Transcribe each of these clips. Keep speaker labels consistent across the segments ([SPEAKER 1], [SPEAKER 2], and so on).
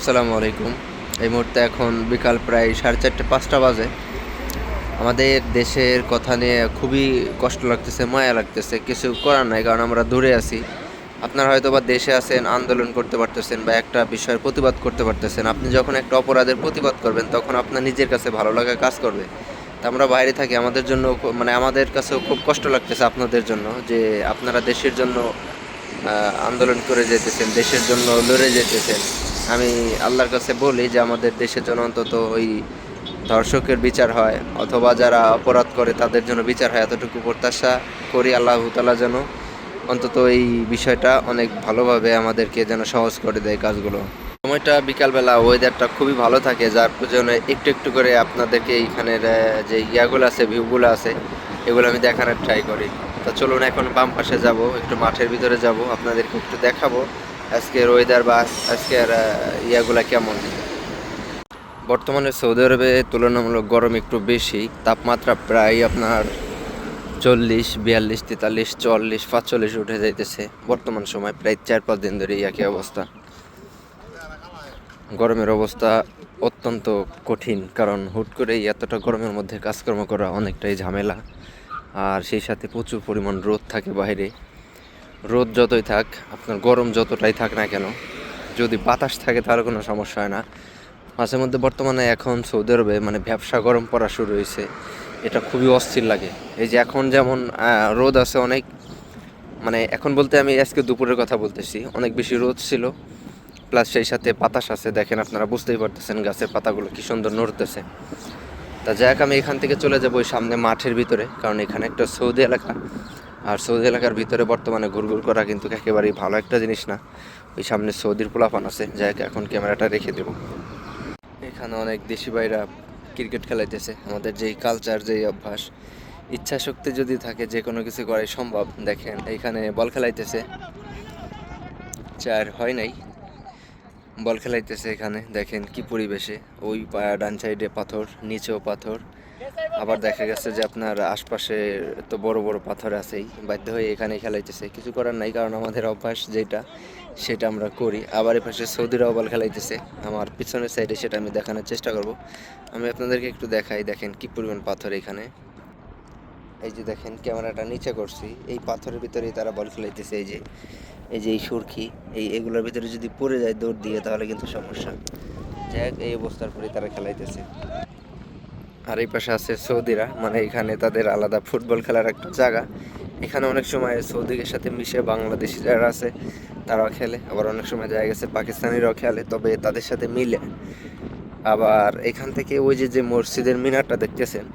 [SPEAKER 1] আসসালামু আলাইকুম। এই মুহূর্তে এখন বিকাল প্রায় 4:30-5টা বাজে। আমাদের দেশের কথা নিয়ে খুবই কষ্ট লাগতেছে, মায়া লাগতেছে। কিছু করার নাই, কারণ আমরা দূরে আছি। আপনারা হয়তোবা দেশে আছেন, আন্দোলন করতে পারতেছেন বা একটা বিষয়ের প্রতিবাদ করতে পারতেছেন। আপনি যখন একটা অপরাধের প্রতিবাদ করবেন, তখন আপনার নিজের কাছে ভালো লাগা কাজ করবে। তা আমরা বাইরে থাকি, আমাদের জন্য মানে আমাদের কাছেও খুব কষ্ট লাগতেছে আপনাদের জন্য, যে আপনারা দেশের জন্য আন্দোলন করে যেতেছেন, দেশের জন্য লড়ে যেতেছেন। আমি আল্লাহর কাছে বলি যে আমাদের দেশের জন্য অন্তত ওই ধর্ষকের বিচার হয়, অথবা যারা অপরাধ করে তাদের জন্য বিচার হয়, এতটুকু প্রত্যাশা করি আল্লাহ তাআলা যেন অন্তত এই বিষয়টা অনেক ভালোভাবে আমাদেরকে যেন সহজ করে দেয় কাজগুলো। সময়টা বিকালবেলা, ওয়েদারটা খুবই ভালো থাকে, যার জন্য একটু একটু করে আপনাদেরকে এইখানের যে ইয়াগুলো আছে, ভিউগুলো আছে, এগুলো আমি দেখানোর ট্রাই করি। তো চলুন এখন বাম পাশে যাব, একটু মাঠের ভিতরে যাব, আপনাদেরকে একটু দেখাবো আজকের ওয়েদার বা আজকের ইয়াগুলা কেমন। বর্তমানে সৌদি আরবে তুলনামূলক গরম একটু বেশি, তাপমাত্রা প্রায় আপনার 40, 42, 43, 44, 45 উঠে যাইতেছে বর্তমান সময়। প্রায় 4-5 দিন ধরে একই অবস্থা। গরমের অবস্থা অত্যন্ত কঠিন, কারণ হুট করেই এতটা গরমের মধ্যে কাজকর্ম করা অনেকটাই ঝামেলা। আর সেই সাথে প্রচুর পরিমাণ রোদ থাকে বাইরে। রোদ যতই থাক, আপনার গরম যতটাই থাক না কেন, যদি বাতাস থাকে তাহলে কোনো সমস্যা হয় না। মাঝে মধ্যে বর্তমানে এখন সৌদি আরবে মানে ব্যবসা গরম পড়া শুরু হয়েছে, এটা খুবই অস্থির লাগে। এই যে এখন যেমন রোদ আছে অনেক, মানে এখন বলতে আমি আজকে দুপুরের কথা বলতেছি, অনেক বেশি রোদ ছিল, প্লাস সেই সাথে বাতাস আছে। দেখেন, আপনারা বুঝতেই পারতেছেন গাছের পাতাগুলো কি সুন্দর নড়তেছে। তা যাক, আমি এখান থেকে চলে যাবো ওই সামনে মাঠের ভিতরে, কারণ এখানে একটা সৌদি এলাকা। আর সৌদি এলাকার ভিতরে বর্তমানে ঘুরঘুর করা কিন্তু একেবারেই ভালো একটা জিনিস না। ওই সামনে সৌদির পোলাপান আছে, যাক এখন ক্যামেরাটা রেখে দেবো। এখানে অনেক দেশি ভাইরা ক্রিকেট খেলাইতেছে। আমাদের যেই কালচার, যেই অভ্যাস, ইচ্ছা শক্তি যদি থাকে যে কোনো কিছু করাই সম্ভব। দেখেন এইখানে বল খেলাইতেছে, চার হয় নাই, বল খেলাইতেছে এখানে। দেখেন কি পরিবেশে, ওই ডান সাইডে পাথর, নিচেও পাথর। আবার দেখা গেছে যে আপনার আশপাশে তো বড় বড় পাথর আছেই, বাধ্য হয়ে এখানে খেলাইতেছে। কিছু করার নাই, কারণ আমাদের অভ্যাস যেটা সেটা আমরা করি। আবার এ পাশে সৌদিরাও বল খেলাইতেছে আমার পিছনের সাইডে, সেটা আমি দেখানোর চেষ্টা করব। আমি আপনাদেরকে একটু দেখাই, দেখেন কি পরিমাণ পাথর এখানে। এই যে দেখেন, ক্যামেরাটা নিচে করছি, এই পাথরের ভিতরেই তারা বল খেলাইতেছে। এই যে এই সুরকি, এগুলোর ভিতরে যদি পড়ে যায় দৌড় দিয়ে, তাহলে কিন্তু সমস্যা। যাই, এই অবস্থার পরে তারা খেলাইতেছে। আর এই পাশে আছে সৌদিরা, মানে এখানে তাদের আলাদা ফুটবল খেলার একটা জায়গা। এখানে অনেক সময় সৌদির সাথে মিশে বাংলাদেশি যারা আছে তারাও খেলে, আবার অনেক সময় দেখা গেছে পাকিস্তানিরাও খেলে, তবে তাদের সাথে মিলে। আবার এখান থেকে ওই যে মসজিদের মিনারটা দেখতেছেন,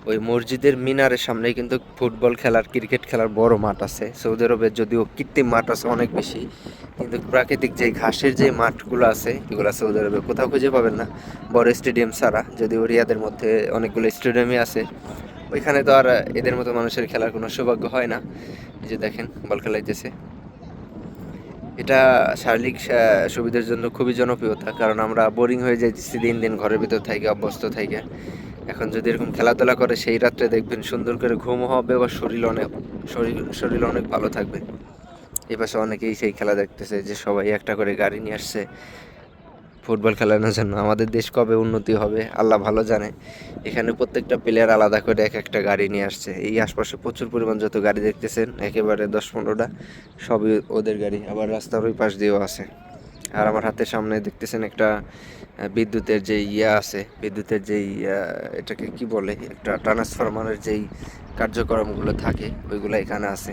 [SPEAKER 1] ওই মসজিদের মিনারের সামনেই কিন্তু ফুটবল খেলার, ক্রিকেট খেলার বড় মাঠ আছে। সৌদি আরবে যদিও কৃত্রিম মাঠ আছে অনেক বেশি, কিন্তু প্রাকৃতিক যে ঘাসের যে মাঠগুলো আছে, এগুলো সৌদি আরবে কোথাও খুঁজে পাবেন না, বড় স্টেডিয়াম ছাড়া। যদিও রিয়াদের মধ্যে অনেকগুলো স্টেডিয়ামই আছে, ওইখানে তো আর এদের মতো মানুষের খেলার কোনো সৌভাগ্য হয় না। এই যে দেখেন বল খেলাইতেছে। এটা শারীরিক সুবিধার জন্য খুবই জনপ্রিয়তা, কারণ আমরা বোরিং হয়ে যাইতেছি দিন দিন ঘরের ভিতর থেকে, অভ্যস্ত থেকে। এখন যদি এরকম খেলাধুলা করে, সেই রাত্রে দেখবেন সুন্দর করে ঘুমও হবে, বা শরীর অনেক ভালো থাকবে। এই পাশে অনেকেই সেই খেলা দেখতেছে, যে সবাই একটা করে গাড়ি নিয়ে আসছে ফুটবল খেলানোর জন্য। আমাদের দেশ কবে উন্নতি হবে আল্লাহ ভালো জানে। এখানে প্রত্যেকটা প্লেয়ার আলাদা করে এক একটা গাড়ি নিয়ে আসছে। এই আশপাশে প্রচুর পরিমাণ যত গাড়ি দেখতেছেন, একেবারে 10-15টা, সবই ওদের গাড়ি। আবার রাস্তার ওই পাশ দিয়েও আছে। আর আমার হাতের সামনে দেখতেছেন একটা বিদ্যুতের যে আছে, বিদ্যুতের যেই এটাকে কি বলে, একটা ট্রান্সফরমারের যেই কার্যক্রমগুলো থাকে, ওইগুলো এখানে আছে।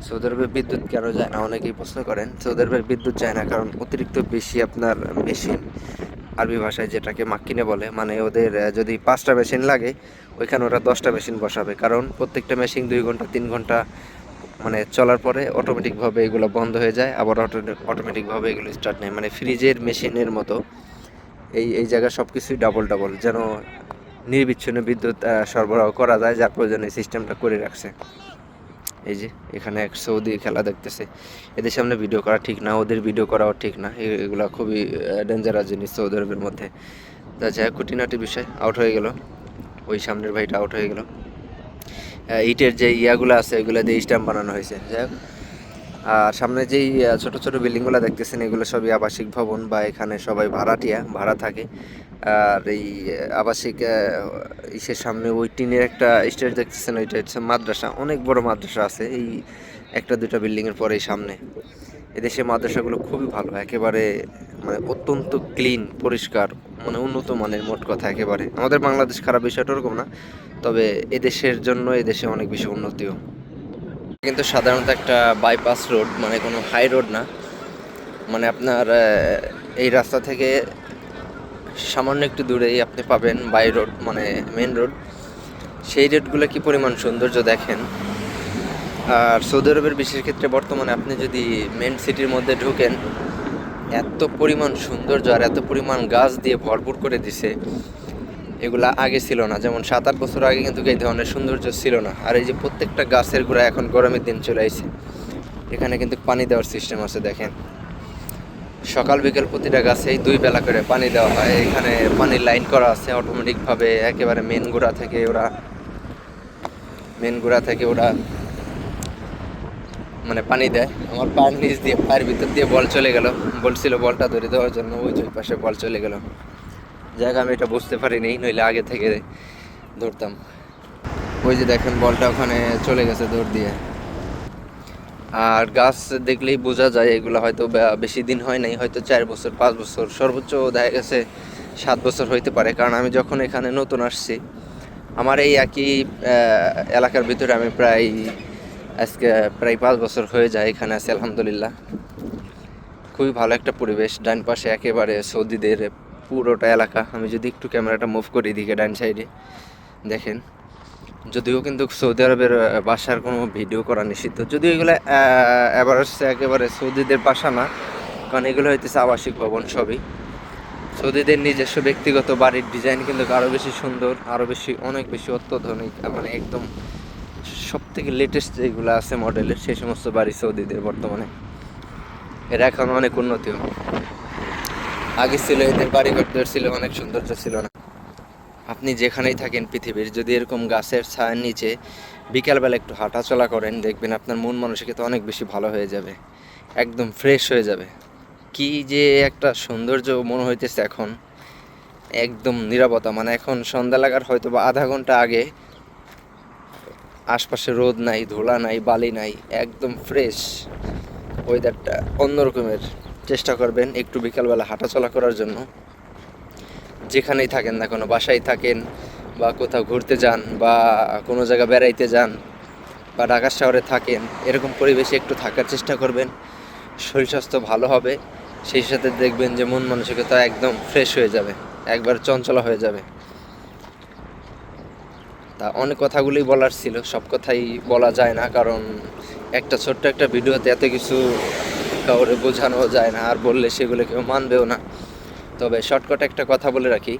[SPEAKER 1] সৌদি আরবে বিদ্যুৎ কেন যায় না অনেকেই প্রশ্ন করেন। সৌদি আরবের বিদ্যুৎ যায় না কারণ অতিরিক্ত বেশি আপনার মেশিন, আরবি ভাষায় যেটাকে মাক্কিনে বলে, মানে ওদের যদি 5টা মেশিন লাগে, ওইখানে ওরা 10টা মেশিন বসাবে। কারণ প্রত্যেকটা মেশিন 2 ঘন্টা 3 ঘন্টা মানে চলার পরে অটোমেটিকভাবে এগুলো বন্ধ হয়ে যায়, আবার অটোমেটিকভাবে এগুলো স্টার্ট নেয়, মানে ফ্রিজের মেশিনের মতো। এই জায়গায় সব কিছুই ডাবল ডাবল, যেন নির্বিচ্ছিন্ন বিদ্যুৎ সরবরাহ করা যায়, যার প্রয়োজনে এই সিস্টেমটা করে রাখছে। এই যে এখানে এক সৌদি খেলা দেখতেছে। এদের সামনে ভিডিও করা ঠিক না, ওদের ভিডিও করাও ঠিক না, এগুলা খুবই ডেঞ্জারাস জিনিস সৌদি আরবের মধ্যে। তা যাই হোক, খুঁটিনাটি বিষয়, আউট হয়ে গেল, ওই সামনের ভাইটা আউট হয়ে গেল। ইটের যে ইয়াগুলো আছে, ওইগুলো দিয়ে স্ট্যাম্প বানানো হয়েছে। যাই হোক, আর সামনে যেই ছোট ছোট বিল্ডিংগুলো দেখতেছেন এগুলো সবই আবাসিক ভবন, বা এখানে সবাই ভাড়া থাকে। আর এই আবাসিক ইসের সামনে ওই টিনের একটা স্টেজ দেখতেছেন, ওইটা হচ্ছে মাদ্রাসা। অনেক বড় মাদ্রাসা আছে এই একটা দুইটা বিল্ডিংয়ের পরেই সামনে। এদেশে মাদ্রাসাগুলো খুবই ভালো, একেবারে মানে অত্যন্ত ক্লিন, পরিষ্কার, মানে উন্নত মানের। মোট কথা একেবারে আমাদের বাংলাদেশ খারাপ, বিষয়টা ওরকম না, তবে এদেশের জন্য এদেশে অনেক বেশি উন্নতিও। কিন্তু সাধারণত একটা বাইপাস রোড, মানে কোনো হাই রোড না। মানে আপনার এই রাস্তা থেকে সামান্য একটু দূরেই আপনি পাবেন বাই রোড, মানে মেন রোড। সেই রোডগুলো কি পরিমাণ সৌন্দর্য দেখেন। আর সৌদি আরবের বিশেষ ক্ষেত্রে বর্তমানে আপনি যদি মেন সিটির মধ্যে ঢুকেন, এত পরিমাণ সৌন্দর্য আর এত পরিমাণ গাছ দিয়ে ভরপুর করে দিছে, এগুলা আগে ছিল না। যেমন 7-8 বছর আগে কিন্তু এই ধরনের সৌন্দর্য ছিল না। আর এই যে প্রত্যেকটা গাছের গোড়া এখন গরমের দিন চলে আসছে, এখানে কিন্তু পানি দেওয়ার সিস্টেম আছে দেখেন। সকাল বিকেল প্রতিটা গাছেই 2 বেলা করে পানি দেওয়া হয়। এখানে পানির লাইন করা আছে অটোমেটিকভাবে, একেবারে মেন গোড়া থেকে ওরা মানে পানি দেয়। আমার পায়ের নিচ দিয়ে, পায়ের ভিতর দিয়ে বল চলে গেল। বলছিল বলটা ধরে দেওয়ার জন্য, ওই যে পাশে বল চলে গেল। জায়গা আমি এটা বুঝতে পারিনি, নইলে আগে থেকে ধরতাম। ওই যে দেখেন বলটা ওখানে চলে গেছে দৌড় দিয়ে। আর গাছ দেখলেই বোঝা যায় এগুলো হয়তো বেশি দিন হয় নাই, হয়তো 4 বছর 5 বছর, সর্বোচ্চ দেখা গেছে 7 বছর হইতে পারে। কারণ আমি যখন এখানে নতুন আসছি, আমার এই একই এলাকার ভিতরে আমি আজকে প্রায় 5 বছর হয়ে যায় এখানে আছি, আলহামদুলিল্লাহ। খুবই ভালো একটা পরিবেশ। ডান পাশে একেবারে সৌদিদের পুরোটা এলাকা। আমি যদি একটু ক্যামেরাটা মুভ করি দিকে ডান সাইডে দেখেন, যদিও কিন্তু সৌদি আরবের বাসার কোনো ভিডিও করা নিষিদ্ধ, যদিও এগুলো একেবারে সৌদিদের বাসা না, কারণ এগুলো হইতেছে আবাসিক ভবন সবই। সৌদিদের নিজস্ব ব্যক্তিগত বাড়ির ডিজাইন কিন্তু আরও বেশি সুন্দর, আরও বেশি, অনেক বেশি অত্যাধুনিক, মানে একদম সব থেকে লেটেস্ট যেগুলো আছে মডেলের, সেই সমস্ত বাড়ি সৌদিদের বর্তমানে। এর এখন অনেক উন্নতিও। আগে ছিল এদের বাড়ি ঘরদের ছিল অনেক সৌন্দর্য ছিল না। আপনি যেখানেই থাকেন পৃথিবীর, যদি এরকম গাছের ছায়ার নিচে বিকালবেলা একটু হাঁটাচলা করেন, দেখবেন আপনার মন মানসিকতা অনেক বেশি ভালো হয়ে যাবে, একদম ফ্রেশ হয়ে যাবে। কি যে একটা সৌন্দর্য মনে হইতেছে এখন, একদম নীরবতা। মানে এখন সন্ধ্যা লাগার হয়তো বা আধা ঘন্টা আগে আশপাশে রোদ নাই, ধুলা নাই, বালি নাই, একদম ফ্রেশ ওয়েদারটা অন্যরকমের। চেষ্টা করবেন একটু বিকালবেলা হাঁটাচলা করার জন্য, যেখানেই থাকেন না কোনো, বাসায় থাকেন বা কোথাও ঘুরতে যান বা কোনো জায়গা বেড়াইতে যান বা ঢাকা শহরে থাকেন, এরকম পরিবেশে একটু থাকার চেষ্টা করবেন। শরীর স্বাস্থ্য ভালো হবে, সেই সাথে দেখবেন যে মন মানসিকতা একদম ফ্রেশ হয়ে যাবে, একবার চঞ্চলা হয়ে যাবে। তা অনেক কথাগুলোই বলার ছিল, সব কথাই বলা যায় না, কারণ একটা ছোট্ট একটা ভিডিওতে এত কিছু কাউরে বোঝানো যায় না, আর বললে সেগুলো কেউ মানবেও না। তবে শর্টকাট একটা কথা বলে রাখি,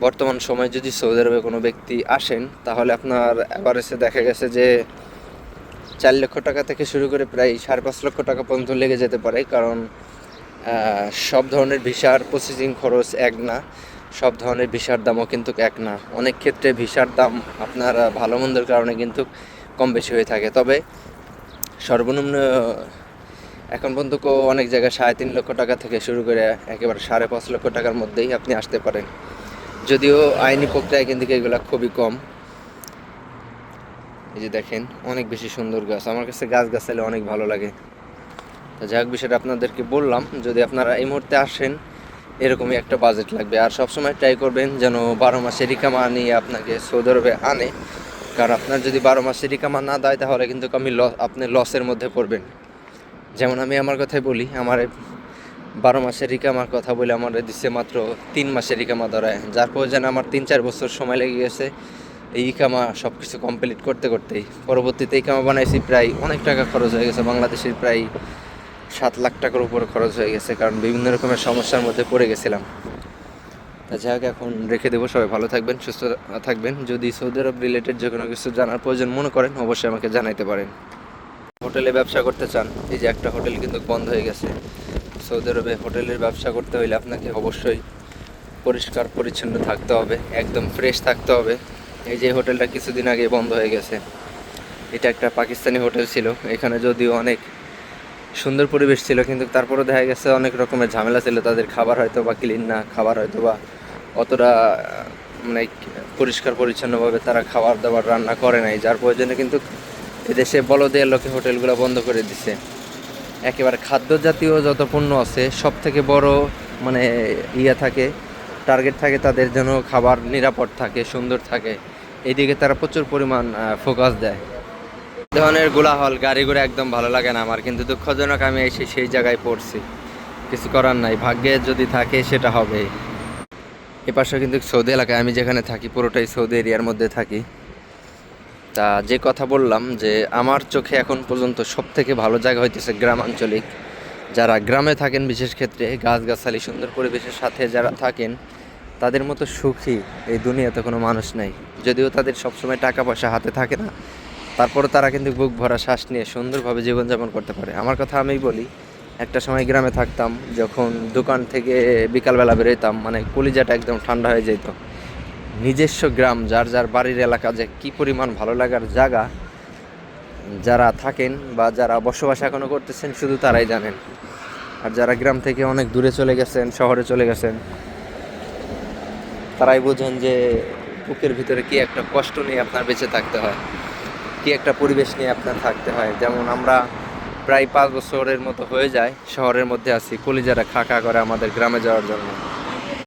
[SPEAKER 1] বর্তমান সময়ে যদি সৌদি আরবে কোনো ব্যক্তি আসেন, তাহলে আপনার এভারেজে দেখা গেছে যে 4 লক্ষ টাকা থেকে শুরু করে প্রায় 5.5 লক্ষ টাকা পর্যন্ত লেগে যেতে পারে। কারণ সব ধরনের ভিসার প্রসেসিং খরচ এক না, সব ধরনের ভিসার দামও কিন্তু এক না। অনেক ক্ষেত্রে ভিসার দাম আপনার ভালো মন্দের কারণে কিন্তু কম বেশি হয়ে থাকে। তবে সর্বনিম্ন এখন পর্যন্ত অনেক জায়গায় 3.5 লক্ষ টাকা থেকে শুরু করে একেবারে 5.5 লক্ষ টাকার মধ্যেই আপনি আসতে পারেন, যদিও আইনি প্রক্রিয়ায় কিন্তু এগুলো খুবই কম। এই যে দেখেন অনেক বেশি সুন্দর গাছ, আমার কাছে গাছালি অনেক ভালো লাগে। তো যাই হোক, বিষয়টা আপনাদেরকে বললাম। যদি আপনারা এই মুহূর্তে আসেন, এরকমই একটা বাজেট লাগবে। আর সবসময় ট্রাই করবেন যেন 12 মাসের ইকামা নিয়ে আপনাকে সৌদি আরবে আনে, কারণ আপনার যদি 12 মাসের ইকামা না দেয়, তাহলে কিন্তু আপনি লসের মধ্যে পড়বেন। যেমন আমি আমার কথাই বলি, আমার 12 মাসের ইকামার কথা বলে আমার দিচ্ছে মাত্র 3 মাসের ইকামা ধরায়, যার প্রয়োজনে আমার 3-4 বছর সময় লেগে গেছে এই ইকামা সব কিছু কমপ্লিট করতেই। পরবর্তীতে ইকামা বানাইছি, প্রায় অনেক টাকা খরচ হয়ে গেছে, বাংলাদেশের প্রায় 7 লাখ টাকার উপর খরচ হয়ে গেছে, কারণ বিভিন্ন রকমের সমস্যার মধ্যে পড়ে গেছিলাম। তা যাই হোক, এখন রেখে দেবো। সবাই ভালো থাকবেন, সুস্থ থাকবেন। যদি সৌদি আরব রিলেটেড যে কোনো কিছু জানার প্রয়োজন মনে করেন, অবশ্যই আমাকে জানাইতে পারেন। হোটেলে ব্যবসা করতে চান, এই যে একটা হোটেল কিন্তু বন্ধ হয়ে গেছে। সৌদি আরবে হোটেলের ব্যবসা করতে হলে আপনাকে অবশ্যই পরিষ্কার পরিচ্ছন্ন থাকতে হবে, একদম ফ্রেশ থাকতে হবে। এই যে হোটেলটা কিছুদিন আগে বন্ধ হয়ে গেছে, এটা একটা পাকিস্তানি হোটেল ছিল। এখানে যদিও অনেক সুন্দর পরিবেশ ছিল, কিন্তু তারপরে দেখা গেছে অনেক রকমের ঝামেলা ছিল। তাদের খাবার হয়তো বা ক্লিন না, খাবার হয়তো বা অতটা মানে পরিষ্কার পরিচ্ছন্নভাবে তারা খাবার দাবার রান্না করে নাই, যার প্রয়োজনে কিন্তু এদেশে বলদের লোকে হোটেলগুলো বন্ধ করে দিছে। একেবারে খাদ্য জাতীয় যত পণ্য আছে সব থেকে বড় মানে থাকে, টার্গেট থাকে তাদের যেন খাবার নিরাপদ থাকে, সুন্দর থাকে, এইদিকে তারা প্রচুর পরিমাণ ফোকাস দেয়। ধরনের গোলাহল গাড়ি ঘোড়া একদম ভালো লাগে না আমার, কিন্তু দুঃখজনক আমি এসে সেই জায়গায় পড়ছি, কিছু করার নাই, ভাগ্যে যদি থাকে সেটা হবে। এপাশে কিন্তু সৌদি এলাকায়, আমি যেখানে থাকি পুরোটাই সৌদি এরিয়ার মধ্যে থাকি। তা যে কথা বললাম যে আমার চোখে এখন পর্যন্ত সব থেকে ভালো জায়গা হইতেছে গ্রামাঞ্চলিক। যারা গ্রামে থাকেন, বিশেষ ক্ষেত্রে গাছগাছালি সুন্দর পরিবেশের সাথে যারা থাকেন, তাদের মতো সুখী এই দুনিয়াতে কোনো মানুষ নাই। যদিও তাদের সবসময় টাকা পয়সা হাতে থাকে না, তারপরে তারা কিন্তু বুক ভরা শ্বাস নিয়ে সুন্দরভাবে জীবনযাপন করতে পারে। আমার কথা আমিই বলি, একটা সময় গ্রামে থাকতাম, যখন দোকান থেকে বিকালবেলা বেরোতাম, মানে কলিজাটা একদম ঠান্ডা হয়ে যেত। নিজস্ব গ্রাম, যার যার বাড়ির এলাকা যে কী পরিমাণ ভালো লাগার জায়গা, যারা থাকেন বা যারা বসবাস এখনও করতেছেন শুধু তারাই জানেন। আর যারা গ্রাম থেকে অনেক দূরে চলে গেছেন, শহরে চলে গেছেন, তারাই বোঝেন যে বুকের ভিতরে কি একটা কষ্ট নিয়ে আপনার বেঁচে থাকতে হয়, কি একটা পরিবেশ নিয়ে আপনার থাকতে হয়। যেমন আমরা প্রায় 5 বছরের মতো হয়ে যায় শহরের মধ্যে আছি, কলিজারা খা খা করে আমাদের গ্রামে যাওয়ার জন্য।